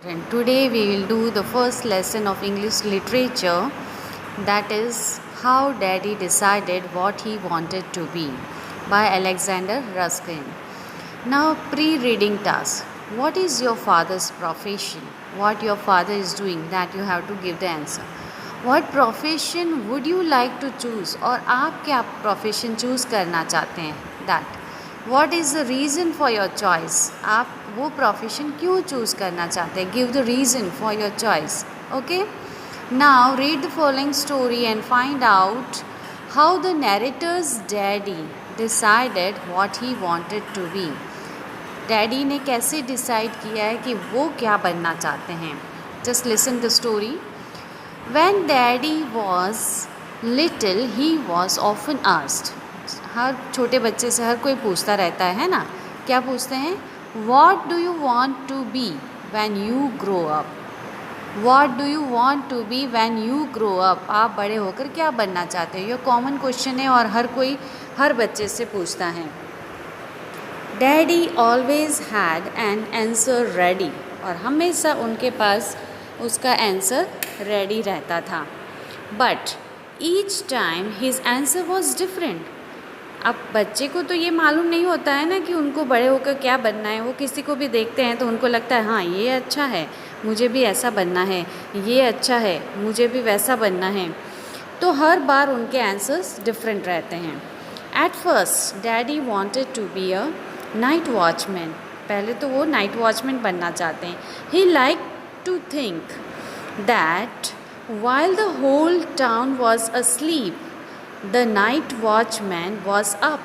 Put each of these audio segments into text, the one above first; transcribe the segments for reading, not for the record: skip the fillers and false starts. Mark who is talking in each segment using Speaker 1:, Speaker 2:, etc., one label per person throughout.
Speaker 1: And today we will do the first lesson of English literature, that is How Daddy Decided What He Wanted to Be by Alexander Ruskin. Now, pre-reading task. What is your father's profession? What your father is doing, that you have to give the answer. What profession would you like to choose? और आप क्या profession choose करना चाहते हैं? That. What is the reason for your choice? आप वो profession क्यों choose करना चाहते हैं? Give the reason for your choice. Okay, now read the following story and find out how the narrator's daddy decided what he wanted to be. Daddy ने कैसे decide किया है कि वो क्या बनना चाहते हैं. Just listen the story. When daddy was little he was often asked. हर छोटे बच्चे से हर कोई पूछता रहता है ना. क्या पूछते हैं? What do you want to be when you grow up? What do you want to be when you grow up? आप बड़े होकर क्या बनना चाहते हो? ये कॉमन क्वेश्चन है और हर कोई हर बच्चे से पूछता है. Daddy always had an answer ready. और हमेशा उनके पास उसका आंसर रेडी रहता था. But each time his answer was different. अब बच्चे को तो ये मालूम नहीं होता है ना कि उनको बड़े होकर क्या बनना है. वो किसी को भी देखते हैं तो उनको लगता है हाँ ये अच्छा है, मुझे भी ऐसा बनना है, ये अच्छा है, मुझे भी वैसा बनना है. तो हर बार उनके आंसर्स डिफरेंट रहते हैं. At first daddy wanted to be a night watchman. पहले तो वो नाइट वॉचमैन बनना चाहते हैं. He like to think that while the whole town was asleep the night watchman was up.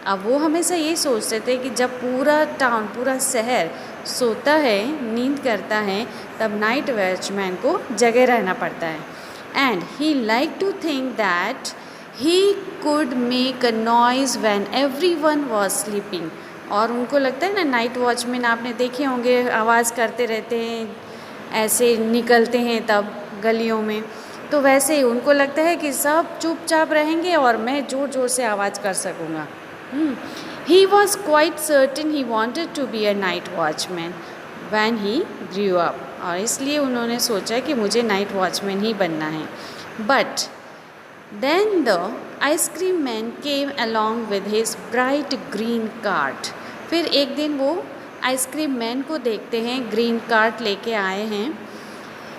Speaker 1: अब वो हमेशा ये सोचते थे कि जब पूरा टाउन, पूरा शहर सोता है, नींद करता है, तब नाइट वॉचमैन को जगे रहना पड़ता है. And he like to think that he could make a noise when everyone was sleeping. और उनको लगता है ना, नाइट वॉचमैन आपने देखे होंगे, आवाज़ करते रहते हैं, ऐसे निकलते हैं तब गलियों में. तो वैसे ही उनको लगता है कि सब चुपचाप रहेंगे और मैं ज़ोर ज़ोर से आवाज़ कर सकूँगा. He was quite certain he wanted to be a night watchman when he grew up. और इसलिए उन्होंने सोचा कि मुझे नाइट वॉचमैन ही बनना है. But then the ice cream man came along with his bright green cart. फिर एक दिन वो आइसक्रीम मैन को देखते हैं, ग्रीन कार्ट लेके आए हैं.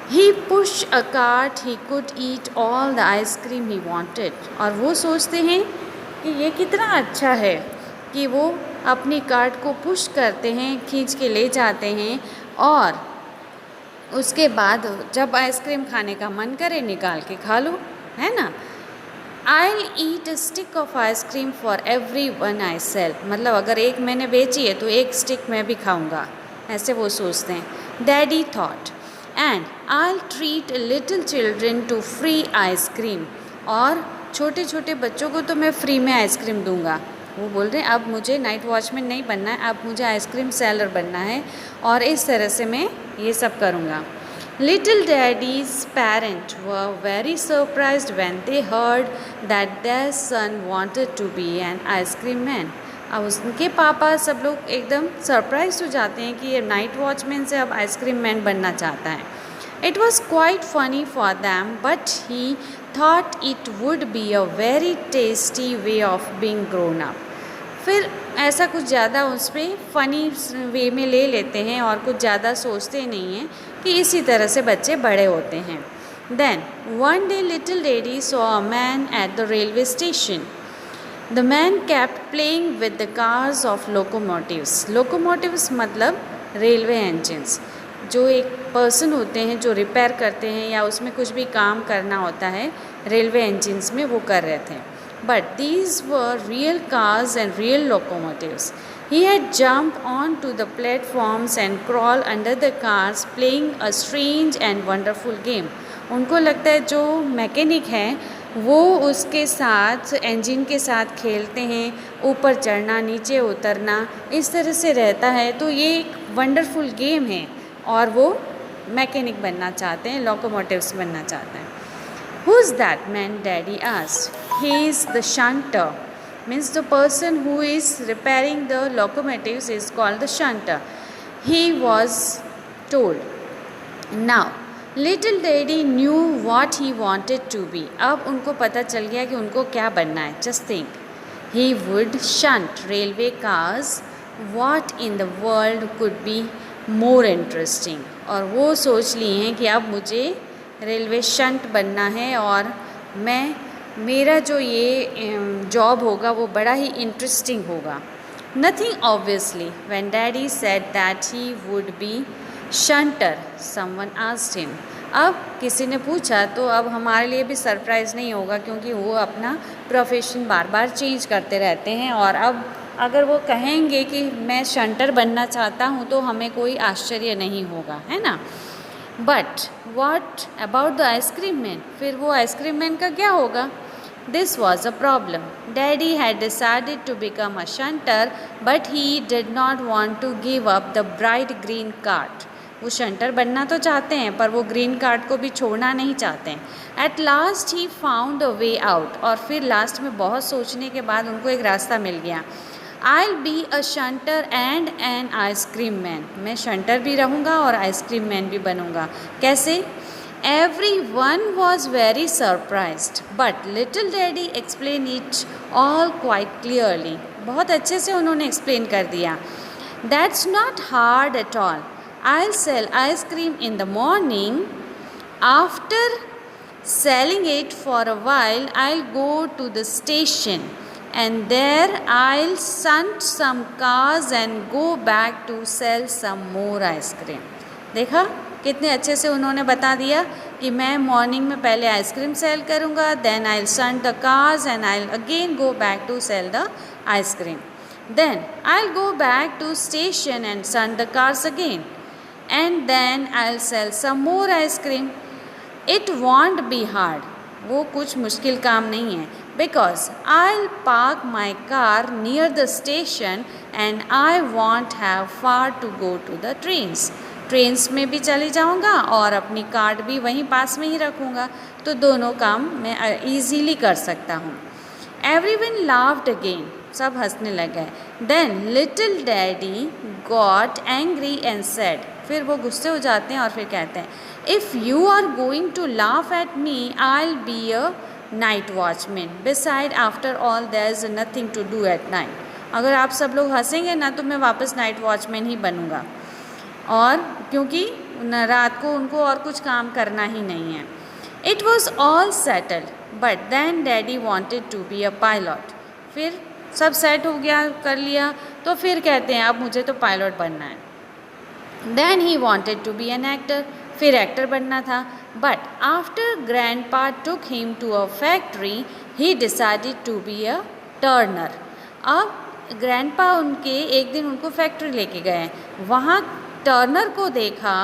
Speaker 1: He pushed a cart, he could eat all the ice cream he wanted. और वो सोचते हैं कि ये कितना अच्छा है कि वो अपनी कार्ट को पुश करते हैं, खींच के ले जाते हैं, और उसके बाद जब आइसक्रीम खाने का मन करे निकाल के खा लो, है ना. I'll eat a stick of ice cream for every one I sell. मतलब अगर एक मैंने बेची है तो एक स्टिक मैं भी खाऊंगा, ऐसे वो सोचते हैं. Daddy thought. And I'll treat little children to free ice cream. और छोटे छोटे बच्चों को तो मैं फ्री में आइसक्रीम दूंगा. वो बोल रहे हैं अब मुझे नाइट वॉचमैन नहीं बनना है, अब मुझे आइसक्रीम सेलर बनना है, और इस तरह से मैं ये सब करूँगा. Little daddy's parent were very surprised when they heard that their son wanted to be an ice cream man. अब उनके पापा सब लोग एकदम सरप्राइज हो जाते हैं कि ये नाइट वॉचमैन से अब आइसक्रीम मैन बनना चाहता है. It was quite funny for them but he thought it would be a very tasty way of being grown up. फिर ऐसा कुछ ज़्यादा उस पर फ़नी वे में ले लेते हैं और कुछ ज़्यादा सोचते नहीं हैं कि इसी तरह से बच्चे बड़े होते हैं. Then one day little daddy saw a man at the railway station. The man kept playing with the cars of locomotives. Locomotives मतलब रेलवे engines. जो एक पर्सन होते हैं जो रिपेयर करते हैं या उसमें कुछ भी काम करना होता है, रेलवे engines में वो कर रहे थे. But these were real cars and real locomotives. He had jumped onto the platforms and crawled under the cars playing a strange and wonderful game. उनको लगता है जो मैकेनिक है वो उसके साथ, इंजन के साथ खेलते हैं, ऊपर चढ़ना, नीचे उतरना, इस तरह से रहता है. तो ये एक वंडरफुल गेम है और वो मैकेनिक बनना चाहते हैं, लोकोमोटिव्स बनना चाहते हैं. Who is that man? Daddy asked. He is the shunter. Means the person who is repairing the locomotives is called the shunter. He was told. Now little daddy knew what he wanted to be. अब उनको पता चल गया कि उनको क्या बनना है. Just think, he would shunt railway cars. What in the world could be more interesting. और वो सोच लिए हैं कि अब मुझे रेलवे शंट बनना है और मेरा जो ये जॉब होगा वो बड़ा ही इंटरेस्टिंग होगा. Nothing obviously when daddy said that he would be shunter someone asked him. अब किसी ने पूछा तो अब हमारे लिए भी सरप्राइज़ नहीं होगा, क्योंकि वो अपना प्रोफेशन बार बार चेंज करते रहते हैं. और अब अगर वो कहेंगे कि मैं शंटर बनना चाहता हूँ तो हमें कोई आश्चर्य नहीं होगा, है ना. But what about the ice cream man. फिर वो आइसक्रीम मैन का क्या होगा. This was a problem. Daddy had decided to become a shunter but he did not want to give up the bright green card. वो shunter बनना तो चाहते हैं पर वो ग्रीन कार्ड को भी छोड़ना नहीं चाहते हैं. At last he found a way out. और फिर लास्ट में बहुत सोचने के बाद उनको एक रास्ता मिल गया. I'll be a shunter and an ice cream man. मैं शंटर भी रहूँगा और आइसक्रीम मैन भी बनूँगा. कैसे? Everyone was very surprised, but little daddy explained it all quite clearly. बहुत अच्छे से उन्होंने explain कर दिया. That's not hard at all. I'll sell ice cream in the morning. After selling it for a while, I'll go to the station. And there I'll shunt some cars and go back to sell some more ice cream. देखा कितने अच्छे से उन्होंने बता दिया कि मैं morning में पहले आइसक्रीम सेल करूँगा, then I'll shunt the cars and I'll again go back to sell the ice cream. Then I'll go back to station and shunt the cars again. And then I'll sell some more ice cream. It won't be hard. वो कुछ मुश्किल काम नहीं है. Because I'll park my car near the station and I won't have far to go to the trains. Trains में भी चली जाऊंगा और अपनी कार भी वहीं पास में ही रखूँगा, तो दोनों काम मैं ईजीली कर सकता हूँ. Everyone laughed again. सब हंसने लग गए. Then little daddy got angry and said. फिर वो गुस्से हो जाते हैं और फिर कहते हैं, If you are going to laugh at me, I'll be a night watchman. Beside after all there is nothing to do at night. अगर आप सब लोग हंसेंगे ना तो मैं वापस नाइट वॉचमैन ही बनूँगा, और क्योंकि रात को उनको और कुछ काम करना ही नहीं है. It was all settled but then daddy wanted to be a pilot. फिर सब सेट हो गया, कर लिया, तो फिर कहते हैं अब मुझे तो पायलट बनना है. Then he wanted to be an actor. फिर एक्टर बनना था. But after grandpa took him to a factory he decided to be a turner. अब ग्रैंडपा उनके एक दिन उनको फैक्ट्री लेके गए, वहाँ टर्नर को देखा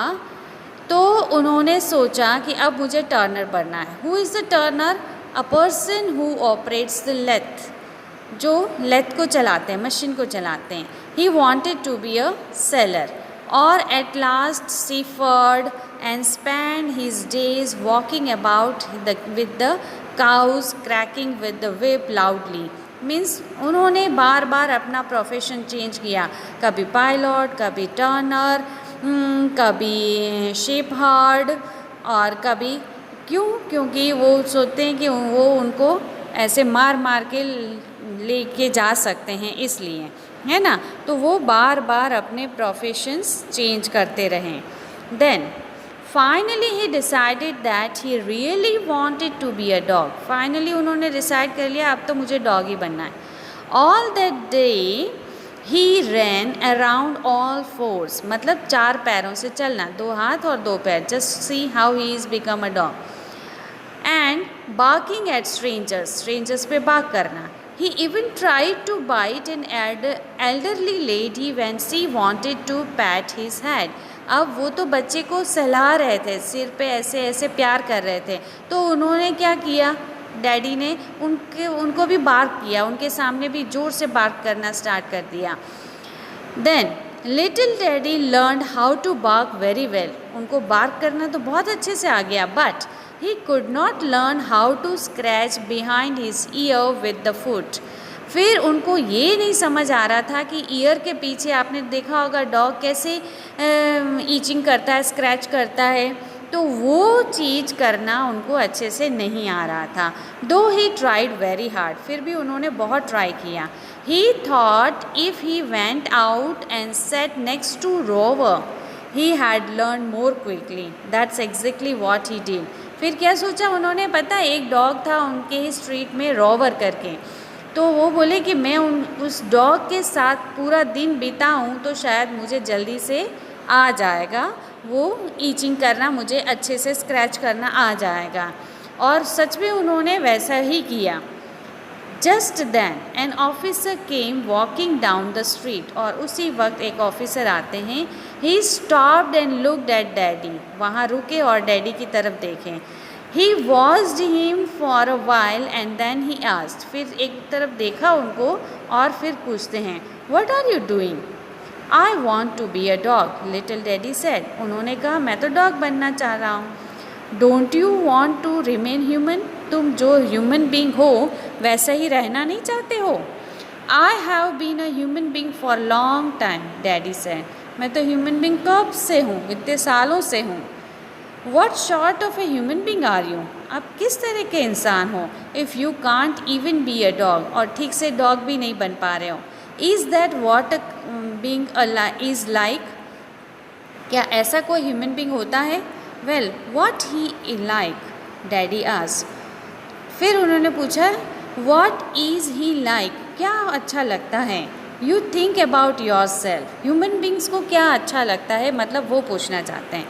Speaker 1: तो उन्होंने सोचा कि अब मुझे टर्नर बनना है. Who is the turner? A person who operates the lathe. जो लेथ को चलाते हैं, मशीन को चलाते हैं. He wanted to be a sailor. Or at last suffered and spent his days walking about with the cows cracking with the whip loudly. Means उन्होंने बार बार अपना profession change किया. कभी पायलट, कभी टर्नर, कभी शेपहर्ड, और कभी क्योंकि वो सोचते हैं कि वो उनको ऐसे मार मार के लेके जा सकते हैं, इसलिए, है ना. तो वो बार बार अपने प्रोफेशंस चेंज करते रहें. Then finally he decided that he really wanted to be a dog. Finally उन्होंने डिसाइड कर लिया अब तो मुझे डॉग ही बनना है. All that day he ran around all fours. मतलब 4 पैरों से चलना, 2 हाथ और 2 पैर. Just see how he is become a dog. And barking at strangers पे बार्क करना. He even tried to bite an elderly lady when she wanted to pat his head. अब वो तो बच्चे को सहला रहे थे, सिर पे ऐसे ऐसे प्यार कर रहे थे, तो उन्होंने क्या किया, डैडी ने उनको भी बार्क किया, उनके सामने भी ज़ोर से बार्क करना स्टार्ट कर दिया. Then little daddy learned how to bark very well. उनको बार्क करना तो बहुत अच्छे से आ गया. बट he could not learn how to scratch behind his ear with the foot. फिर उनको ये नहीं समझ आ रहा था कि ईयर के पीछे, आपने देखा होगा डॉग कैसे ईचिंग करता है, स्क्रैच करता है, तो वो चीज़ करना उनको अच्छे से नहीं आ रहा था। दो ही ट्राइड वेरी हार्ड, फिर भी उन्होंने बहुत ट्राई किया। He thought if he went out and sat next to Rover he had learn more quickly. That's exactly what he did. फिर क्या सोचा उन्होंने, पता है, एक डॉग था उनके ही स्ट्रीट में रोवर करके, तो वो बोले कि मैं उस डॉग के साथ पूरा दिन बिताऊं तो शायद मुझे जल्दी से आ जाएगा, वो ईचिंग करना मुझे अच्छे से स्क्रैच करना आ जाएगा। और सच में उन्होंने वैसा ही किया। Just then an officer came walking down the street, और उसी वक्त एक ऑफिसर आते हैं। He stopped and looked at daddy, वहाँ रुके और डैडी की तरफ देखें। He watched him for a while and then he asked, फिर एक तरफ देखा उनको और फिर पूछते हैं, What are you doing? I want to be a dog, little daddy said. उन्होंने कहा मैं तो डॉग बनना चाह रहा हूँ। Don't you want to remain human? तुम जो ह्यूमन बींग हो वैसा ही रहना नहीं चाहते हो? I have been a human being for long time, daddy said. मैं तो ह्यूमन बींग कब से हूँ, इतने सालों से हूँ। What sort of a human being are you? आप किस तरह के इंसान हो? If you can't even be a dog, और ठीक से डॉग भी नहीं बन पा रहे हो। Is that what a being is like? क्या ऐसा कोई ह्यूमन बींग होता है? Well, what he like? Daddy asked. फिर उन्होंने पूछा, What is he like? क्या अच्छा लगता है? You think about yourself. Human beings को क्या अच्छा लगता है, मतलब वो पूछना चाहते हैं।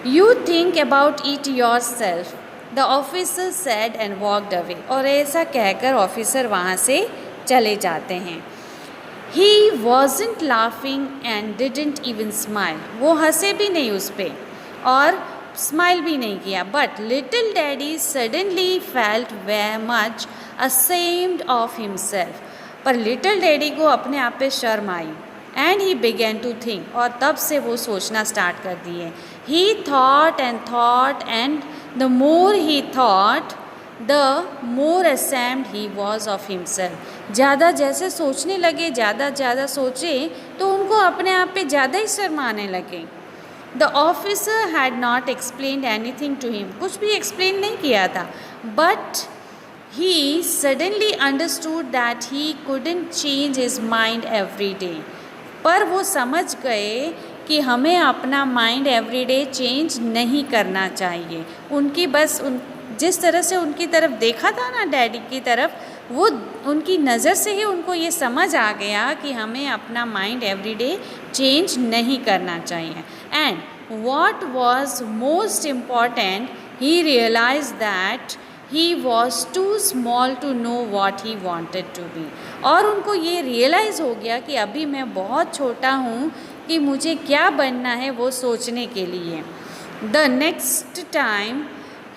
Speaker 1: You think about it yourself, the officer said and walked away. और ऐसा कहकर ऑफिसर वहाँ से चले जाते हैं। He wasn't laughing and didn't even smile. वो हंसे भी नहीं उस पर और स्माइल भी नहीं किया। But little daddy suddenly felt very much ashamed of himself. पर लिटिल डैडी को अपने आप पे शर्म आई। And he began to think, और तब से वो सोचना स्टार्ट कर दिए। He thought and the more he thought the more ashamed he was of himself. ज़्यादा जैसे सोचने लगे, ज़्यादा सोचे तो उनको अपने आप पे ज़्यादा ही शर्म आने लगे। The officer had not explained anything to him, कुछ भी एक्सप्लेन नहीं किया था। But he suddenly understood that he couldn't change his mind every day. पर वो समझ गए कि हमें अपना माइंड एवरीडे चेंज नहीं करना चाहिए। उनकी बस जिस तरह से उनकी तरफ देखा था ना, डैडी की तरफ, वो उनकी नज़र से ही उनको ये समझ आ गया कि हमें अपना माइंड एवरीडे चेंज नहीं करना चाहिए। And what was most important, he realise that he was too small to know what he wanted to be. और उनको ये रियलाइज़ हो गया कि अभी मैं बहुत छोटा हूँ कि मुझे क्या बनना है वो सोचने के लिए। The next time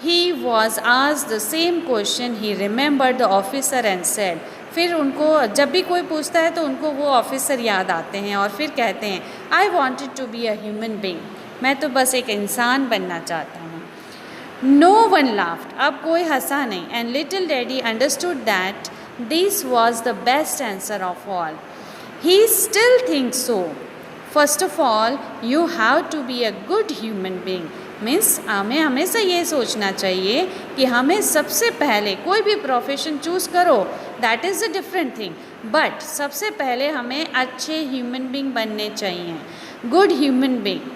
Speaker 1: he was asked the same question he remembered the officer and said. फिर उनको जब भी कोई पूछता है तो उनको वो ऑफिसर याद आते हैं और फिर कहते हैं, I wanted to be a human being, मैं तो बस एक इंसान बनना चाहता हूँ। नो वन लाफ्ड, अब कोई हंसा नहीं। And little daddy understood that this was the best answer of all. He still thinks so. First of all you have to be a good human being. मीन्स हमें हमेशा ये सोचना चाहिए कि हमें सबसे पहले कोई भी प्रोफेशन चूज़ करो, that is a different thing, but सबसे पहले हमें अच्छे ह्यूमन बींग बनने चाहिए, good human being.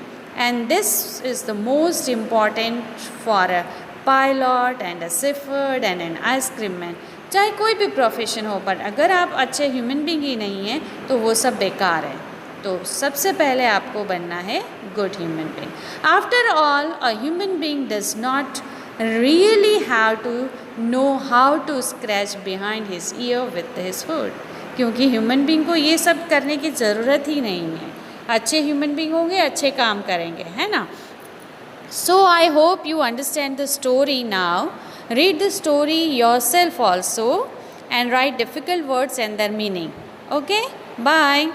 Speaker 1: And this is the most important for a pilot and a shepherd and an ice cream man. चाहे कोई भी प्रोफेशन हो, बट अगर आप अच्छे ह्यूमन बींग ही नहीं हैं तो वो सब बेकार है। तो सबसे पहले आपको बनना है good human being. After all a human being does not really have to know how to scratch behind his ear with his foot, क्योंकि ह्यूमन बींग को ये सब करने की ज़रूरत ही नहीं है। अच्छे ह्यूमन बींग होंगे, अच्छे काम करेंगे, है ना। So I hope you understand the story now. Read the story yourself also and write difficult words and their meaning. Okay, bye.